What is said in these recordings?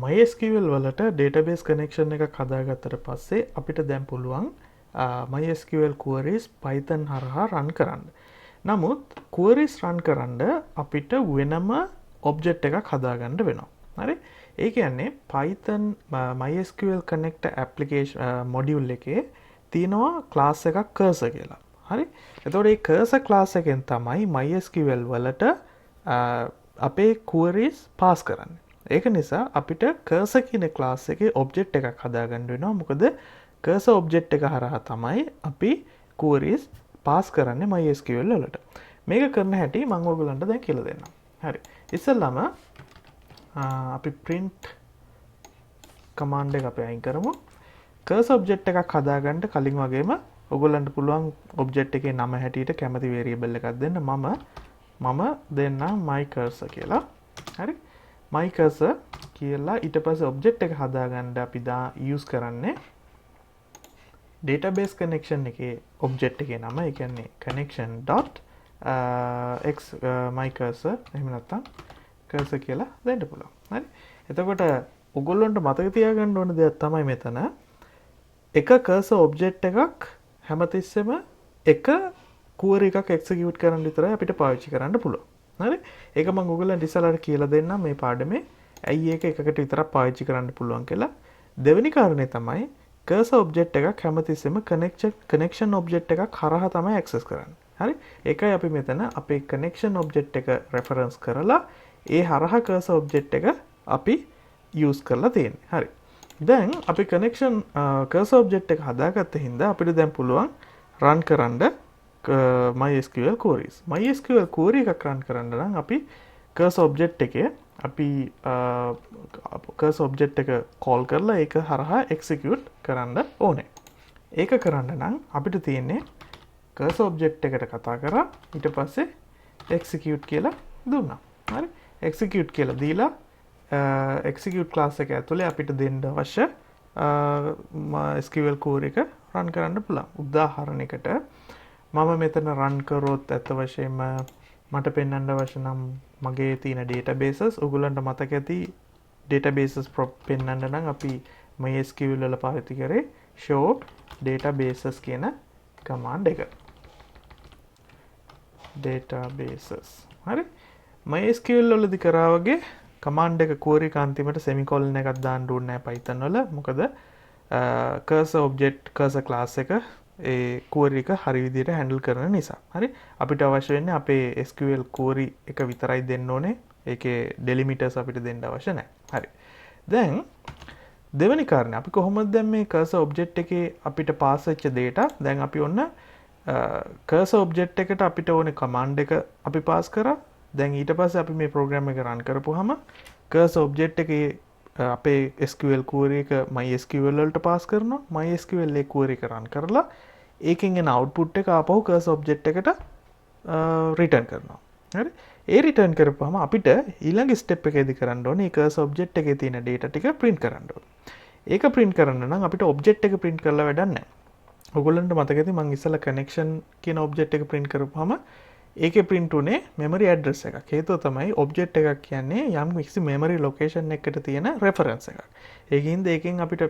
MySQL වලට database connection එකක් හදාගත්තට පස්සේ අපිට දැන් පුළුවන් MySQL queries Python හරහා run කරන්න. නමුත් queries run කරන්න අපිට වෙනම object එකක් හදාගන්න වෙනවා. හරි? ඒ කියන්නේ Python MySQL connector application module එකේ තියෙනවා class එකක් cursor කියලා. හරි? එතකොට මේ cursor class එකෙන් තමයි MySQL වලට අපේ queries pass කරන්නේ. ඒක නිසා අපිට cursor කියන class එකේ object එකක් හදාගන්න වෙනවා. මොකද cursor object එක හරහා තමයි අපි queries pass කරන්නේ MySQL වලට. මේක කරන හැටි මම ඔයගලන්ට දැන් කියලා දෙන්නම්. හරි. ඉස්සෙල්ලාම අපි print command එක අපි අයින් කරමු. cursor object එකක් හදාගන්න කලින් වගේම ඔයගලන්ට පුළුවන් object එකේ නම හැටියට කැමති variable එකක් දෙන්න. මම දෙන්නම් my cursor කියලා. හරි. my cursor කියලා ඊට පස්සේ object එක හදාගන්න අපි use කරන්නේ database connection එකේ object එකේ නම. ඒ කියන්නේ connection dot x my cursor එහෙම නැත්නම් cursor කියලා දෙන්න පුළුවන්. හරි. එතකොට ඔයගොල්ලන්ට මතක තියාගන්න ඕන දෙයක් තමයි මෙතන එක cursor object එකක් හැමතිස්සෙම එක query එකක් execute කරන්න විතරයි අපිට පාවිච්චි කරන්න පුළුවන්. හරි. ඒක මම ඔයගොල්ලන්ට ඉස්සරහට කියලා දෙන්නම් මේ පාඩමේ ඇයි ඒක එකකට විතරක් පාවිච්චි කරන්න පුළුවන් කියලා. දෙවෙනි කාරණේ තමයි cursor object එකක් හැමතිස්සෙම connection object එකක් හරහා තමයි access කරන්නේ. හරි. ඒකයි අපි මෙතන අපේ connection object එක reference කරලා ඒ හරහා cursor object එක අපි use කරලා තියෙන්නේ. හරි. දැන් අපි connection cursor object එක හදාගත්ත හින්දා අපිට දැන් පුළුවන් run කරන්න MySQL queries. MySQL query එකක් run කරන්න නම් අපි cursor object එකේ අපි cursor object එක call කරලා ඒක හරහා execute කරන්න ඕනේ. ඒක කරන්න නම් අපිට තියෙන්නේ cursor object එකට කතා කරා ඊට පස්සේ execute කියලා දුන්නා. හරි. execute කියලා දීලා execute class එක ඇතුලේ අපිට දෙන්න අවශ්‍ය SQL query එක run කරන්න පුළුවන්. උදාහරණයකට මම මෙතන run කරොත් ඇත්ත වශයෙන්ම මට පෙන්වන්න අවශ්‍ය නම් මගේ තියෙන databases ඔයගොල්ලන්ට මතක ඇති databases පෙන්වන්න නම් අපි MySQL වල පාවිච්චි කරේ show databases කියන command එක. databases. හරි. MySQL වලදී කරා වගේ command එක query කාන්තිමට semicolon එකක් දාන්න ඕනේ නැහැ Python වල. මොකද cursor object cursor class එක ඒ query එක හරි විදිහට handle කරන නිසා. හරි. අපිට අවශ්‍ය වෙන්නේ අපේ SQL query එක විතරයි දෙන්න ඕනේ. ඒකේ delimiters අපිට දෙන්න අවශ්‍ය නැහැ. හරි. දැන් දෙවෙනි කාරණේ අපි කොහොමද දැන් මේ cursor object එකේ අපිට pass වෙච්ච data දැන් අපි ඔන්න cursor object එකට අපිට ඕනේ command එක අපි pass කරා. දැන් ඊට පස්සේ අපි මේ program එක run කරපුවාම cursor object එකේ අපේ SQL query එක MySQL වලට pass කරනවා. MySQL ඒ query එක run කරලා ඒකෙන් එන output එක ආපහු cursor object එකට return කරනවා. හරි. ඒ return කරපුවාම අපිට ඊළඟ step එකේදී කරන්න ඕනේ cursor object එකේ තියෙන data ටික print කරන්න ඕනේ. ඒක print කරන්න නම් අපිට object එක print කරලා වැඩක් නැහැ. ඔයගොල්ලන්ට මතක ඇති මම ඉස්සලා connection කියන object එක print කරපුවාම ඒකේ print උනේ memory address එකක්. හේතුව තමයි object එකක් කියන්නේ යම් කිසි memory location එකකට තියෙන reference එකක්. ඒකින්ද ඒකෙන් අපිට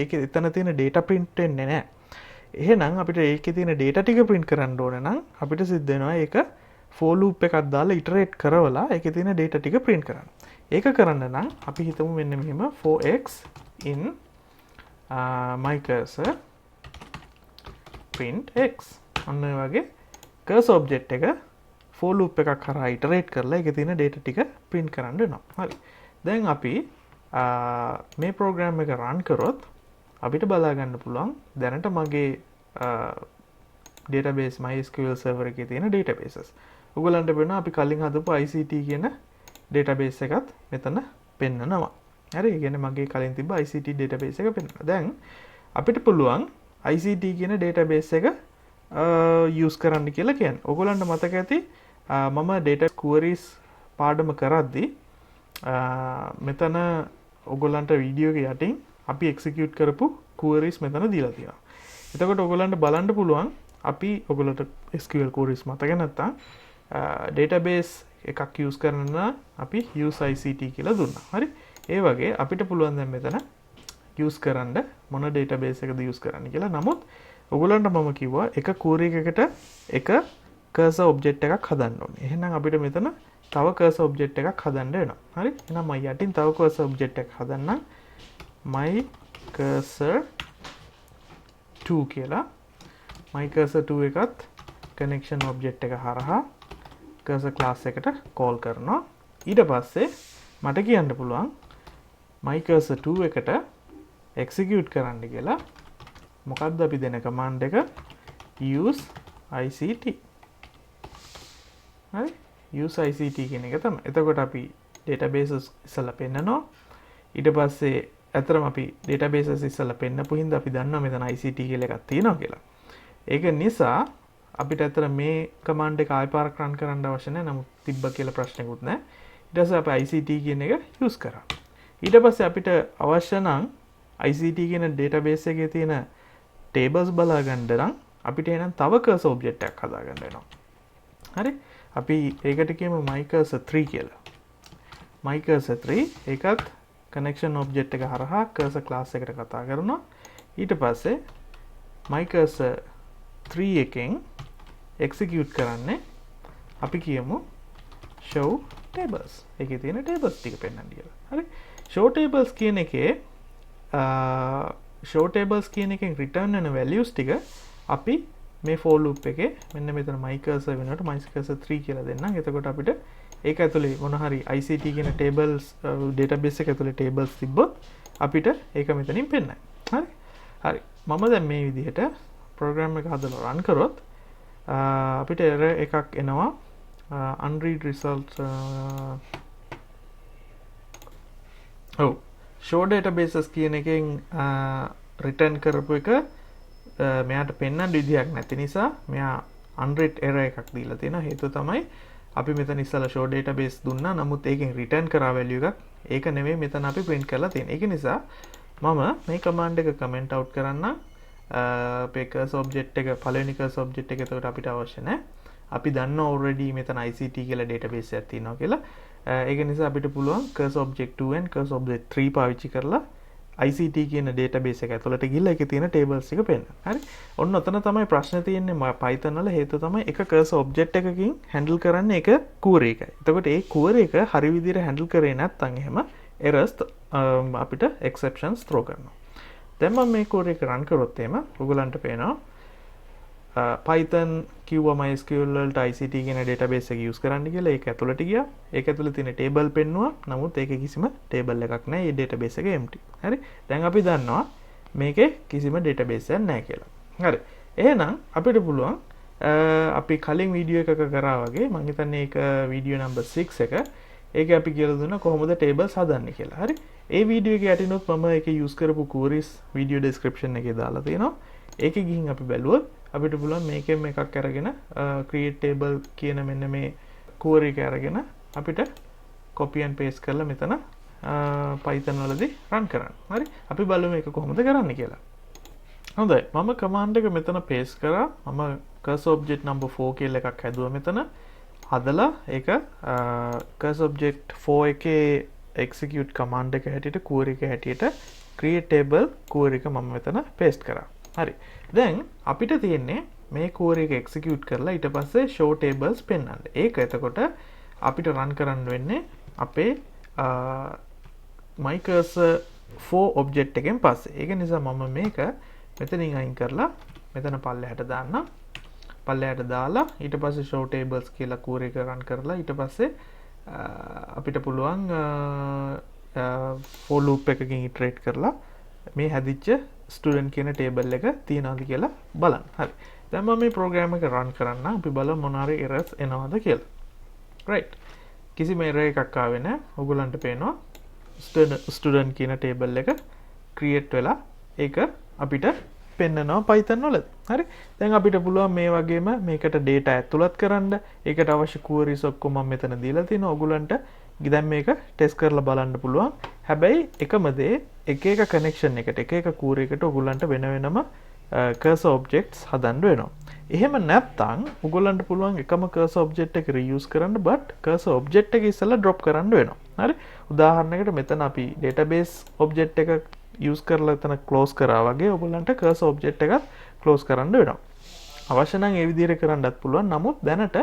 ඒකේ එතන තියෙන data print වෙන්නේ නැහැ. එහෙනම් අපිට ඒකේ තියෙන data ටික print කරන්න ඕන නම් අපිට සිද්ධ වෙනවා ඒක for loop එකක් දාලා iterate කරවලා ඒකේ තියෙන data ටික print කරන්න. ඒක කරන්න නම් අපි හිතමු මෙන්න මෙහෙම for x in my cursor print x. අන්න ඔය වගේ cursor object එක for loop එකක් කරා iterate කරලා ඒකේ තියෙන data ටික print කරන්න වෙනවා. හරි. දැන් අපි මේ program එක run කරොත් අපිට බලා ගන්න පුළුවන් දැනට මගේ database MySQL server එකේ තියෙන databases. ඔයගලන්ට වෙනවා අපි කලින් හදපු ICT කියන database එකත් මෙතන පෙන්නනවා. හරි. ඒ කියන්නේ මගේ කලින් තිබ්බ ICT database එක පෙන්නනවා. දැන් අපිට පුළුවන් ICT කියන database එක use කරන්න කියලා කියන්නේ. ඔයගොල්ලන්ට මතක ඇති මම data queries පාඩම කරද්දී මෙතන ඔයගොල්ලන්ට වීඩියෝ එක යටින් අපි execute කරපු queries මෙතන දීලා තියෙනවා. එතකොට ඔයගොල්ලන්ට බලන්න පුළුවන් අපි ඔයගොල්ලන්ට SQL queries මතක නැත්තම් database එකක් use කරන්න අපි use ICT කියලා දුන්නා. හරි. ඒ වගේ අපිට පුළුවන් දැන් මෙතන use කරන්න මොන database එකද use කරන්න කියලා. නමුත් ඔයගොල්ලන්ට මම කිව්වා එක query එකකට එක cursor object එකක් හදන්න ඕනේ. එහෙනම් අපිට මෙතන තව cursor object එකක් හදන්න වෙනවා. හරි? එහෙනම් මම යටින් තව cursor object එකක් හදන්නම්. my cursor 2 කියලා. my cursor 2 එකත් connection object එක හරහා cursor class එකට call කරනවා. ඊට පස්සේ මට කියන්න පුළුවන් my cursor 2 එකට execute කරන්න කියලා මොකක්ද අපි දෙන command එක use ICT. හරි? use ICT කියන එක තමයි. එතකොට අපි databases ඉස්සලා පෙන්නනවා. ඊට පස්සේ අතරම අපි databases ඉස්සලා පෙන්නපු හින්දා අපි දන්නවා මෙතන ICT කියලා එකක් තියෙනවා කියලා. ඒක නිසා අපිට අතර මේ command එක ආයෙ පාරක් run කරන්න අවශ්‍ය නැහැ. නමුත් තිබ්බ කියලා ප්‍රශ්නකුත් නැහැ. ඊට පස්සේ අපි ICT කියන එක use කරා. ඊට පස්සේ අපිට අවශ්‍ය නම් ICT කියන database එකේ තියෙන tables බලා ගන්න නම් අපිට එනම් තව cursor object එකක් හදා ගන්න වෙනවා. හරි? අපි ඒකට කියමු my cursor 3 කියලා. my cursor 3 ඒකත් connection object එක හරහා cursor class එකට කතා කරනවා. ඊට පස්සේ my cursor 3 එකෙන් execute කරන්නේ අපි කියමු show tables. ඒකේ තියෙන tables ටික පෙන්වන්න කියලා. හරි? show tables කියන එකේ show tables කියන එකෙන් return වෙන values ටික අපි මේ for loop එකේ මෙන්න මෙතන my cursor වෙනකොට my cursor 3 කියලා දෙන්නම්. එතකොට අපිට ඒක ඇතුලේ මොන හරි ICT කියන tables database එක ඇතුලේ tables තිබ්බොත් අපිට ඒක මෙතනින් පෙන්නයි. හරි? හරි. මම දැන් මේ විදිහට program එක හදලා run කරොත් අපිට error එකක් එනවා unread results show databases කියන එකෙන් return කරපු එක මෙයාට පෙන්වන්න විදියක් නැති නිසා මෙයා unread error එකක් දීලා තියෙනවා. හේතුව තමයි අපි මෙතන ඉස්සලා show database දුන්නා. නමුත් ඒකෙන් return කරා value එකක් ඒක නෙමෙයි මෙතන අපි print කරලා තියෙන්නේ. ඒක නිසා මම මේ command එක comment out කරන්න අපේ cursor object එක පළවෙනි cursor object එක එතකොට අපිට අවශ්‍ය නැහැ. අපි දන්නවා already මෙතන ICT කියලා database එකක් තියෙනවා කියලා. ඒක නිසා අපිට පුළුවන් cursor object 2 and cursor object 3 පාවිච්චි කරලා ICT කියන database එක ඇතුළට ගිහිල්ලා ඒකේ තියෙන tables ටික පෙන්නන්න. හරි? ඔන්න ඔතන තමයි ප්‍රශ්නේ තියෙන්නේ Python වල. හේතුව තමයි එක cursor object එකකින් handle කරන්නේ එක query එකයි. එතකොට ඒ query එක හරි විදිහට handle කරේ නැත්නම් එහෙම errors අපිට exceptions throw කරනවා. දැන් මම මේ query එක run කරොත් එහෙම ඔයගලන්ට පේනවා Python කිව්වා MySQL වලට ICT කියන database එක use කරන්න කියලා. ඒක ඇතුළට ගියා. ඒක ඇතුළේ තියෙන table පෙන්නුවා. නමුත් ඒකේ කිසිම table එකක් නැහැ. මේ database එක empty. හරි? දැන් අපි දන්නවා මේකේ කිසිම database එකක් නැහැ කියලා. හරි. එහෙනම් අපිට පුළුවන් අපි කලින් වීඩියෝ එකක කරා වගේ මම හිතන්නේ ඒක වීඩියෝ number 6 එක. ඒකේ අපි කියලා දුන්නා කොහොමද tables හදන්නේ කියලා. හරි? ඒ වීඩියෝ එකේ යටිනුත් මම ඒකේ use කරපු queries වීඩියෝ description එකේ දාලා තියෙනවා. ඒකේ ගිහින් අපි බැලුවොත් අපිට පුළුවන් මේකෙන් එකක් අරගෙන create table කියන මෙන්න මේ query එක අරගෙන අපිට copy and paste කරලා මෙතන Python වලදී run කරන්න. හරි? අපි බලමු මේක කොහොමද කරන්නේ කියලා. හොඳයි. මම command එක මෙතන paste කරා. මම cursor object number 4 කියලා එකක් හැදුවා මෙතන. හදලා ඒක cursor object 4 එකේ execute command එක හැටියට query එක හැටියට create table query එක මම මෙතන paste කරා. හරි. දැන් අපිට තියෙන්නේ මේ query එක execute කරලා ඊට පස්සේ show tables පෙන්වන්න. ඒක එතකොට අපිට run කරන්න වෙන්නේ අපේ my cursor 4 object එකෙන් පස්සේ. ඒක නිසා මම මේක මෙතනින් අයින් කරලා මෙතන පල්ලෙහාට දාන්නම්. පල්ලෙහාට දාලා ඊට පස්සේ show tables කියලා query එක run කරලා ඊට පස්සේ අපිට පුළුවන් for loop එකකින් iterate කරලා මේ හැදිච්ච student කියන table එක තියනවාද කියලා බලන්න. හරි. දැන් මම මේ program එක run කරන්න. අපි බලමු මොන හරි errors එනවද කියලා. right. කිසිම error එකක් ආවේ නැහැ. ඔයගොල්ලන්ට පේනවා student කියන table එක create වෙලා ඒක අපිට පෙන්නනවා Python වල. හරි. දැන් අපිට පුළුවන් මේ වගේම මේකට data ඇතුළත් කරන්න. ඒකට අවශ්‍ය queries ඔක්කොම මම මෙතන දීලා තිනවා. ඔයගොල්ලන්ට දැන් මේක ටෙස්ට් කරලා බලන්න පුළුවන්. හැබැයි එකම දේ එක එක කනෙක්ෂන් එකට එක එක query එකට ඔයගොල්ලන්ට වෙන වෙනම cursor objects හදන්න වෙනවා. එහෙම නැත්නම් ඔයගොල්ලන්ට පුළුවන් එකම cursor object එක reuse කරන්න but cursor object එක ඉස්සෙල්ලා drop කරන්න වෙනවා. හරි උදාහරණයකට මෙතන අපි database object එක use කරලා එතන close කරා වගේ ඔයගොල්ලන්ට cursor object එකත් close කරන්න වෙනවා. අවශ්‍ය නම් ඒ විදිහට කරන්නත් පුළුවන්. නමුත් දැනට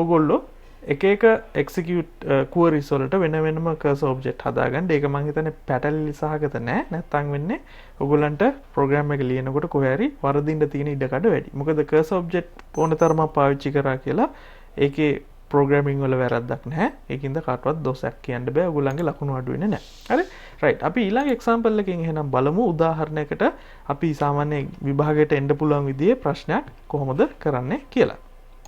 ඔයගොල්ලෝ එක එක execute queries වලට වෙන වෙනම cursor object හදාගන්න. ඒක මම හිතන්නේ පැටලි සහගත නෑ. නැත්තම් වෙන්නේ ඔයගොල්ලන්ට program එක ලියනකොට කොහේ හරි වරදින්න තියෙන ඉඩකඩ වැඩි. මොකද cursor object ඕන තරමක් පාවිච්චි කරා කියලා ඒකේ programming වල වැරද්දක් නැහැ. ඒකින්ද කාටවත් දොසක් කියන්න බෑ. ඔයගොල්ලන්ගේ ලකුණු අඩු වෙන්නේ නැහැ. හරි? right. අපි ඊළඟ example එකකින් එහෙනම් බලමු උදාහරණයකට අපි සාමාන්‍ය විභාගයට එන්න පුළුවන් විදිහේ ප්‍රශ්නයක් කොහොමද කරන්නේ කියලා.